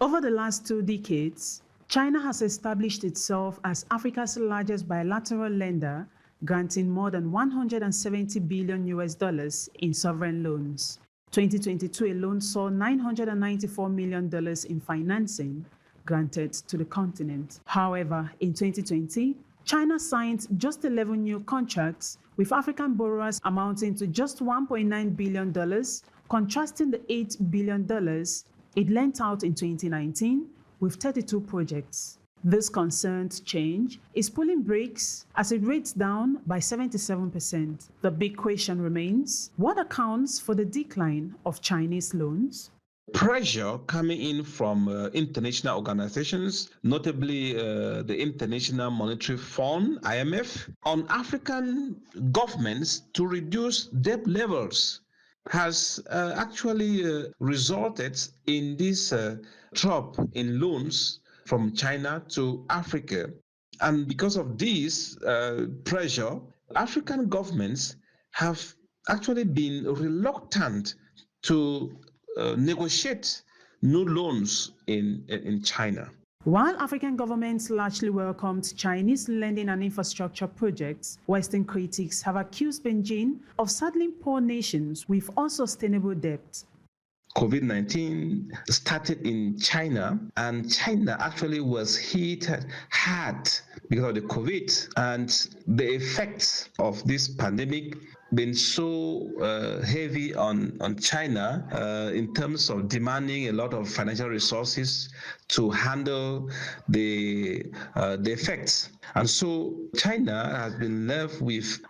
Over the last 2 decades, China has established itself as Africa's largest bilateral lender, granting more than $170 billion in sovereign loans. 2022 alone saw $994 million in financing granted to the continent. However, in 2020, China signed just 11 new contracts with African borrowers amounting to just $1.9 billion, contrasting the $8 billion it lent out in 2019 with 32 projects. This concerned change is pulling brakes as it rates down by 77%. The big question remains, what accounts for the decline of Chinese loans? Pressure coming in from international organizations, notably the International Monetary Fund, IMF, on African governments to reduce debt levels has actually resulted in this drop in loans from China to Africa. And because of this pressure, African governments have actually been reluctant to negotiate new loans in China. While African governments largely welcomed Chinese lending and infrastructure projects, Western critics have accused Beijing of saddling poor nations with unsustainable debt. COVID-19 started in China, and China actually was hit hard because of the COVID, and the effects of this pandemic been so heavy on China in terms of demanding a lot of financial resources to handle the effects. And so China has been left with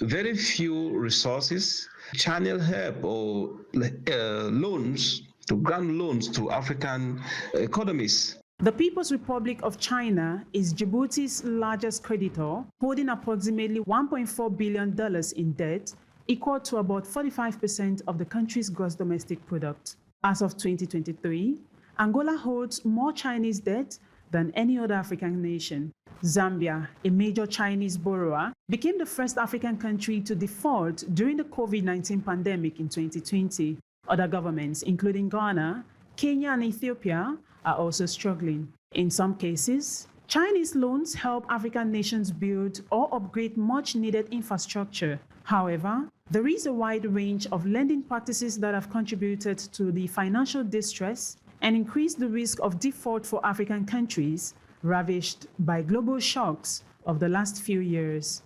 very few resources, channel help or loans, to grant loans to African economies. The People's Republic of China is Djibouti's largest creditor, holding approximately $1.4 billion in debt, equal to about 45% of the country's gross domestic product. As of 2023, Angola holds more Chinese debt than any other African nation. Zambia, a major Chinese borrower, became the first African country to default during the COVID-19 pandemic in 2020. Other governments, including Ghana, Kenya, and Ethiopia, are also struggling. In some cases, Chinese loans help African nations build or upgrade much-needed infrastructure. However, there is a wide range of lending practices that have contributed to the financial distress and increased the risk of default for African countries ravaged by global shocks of the last few years.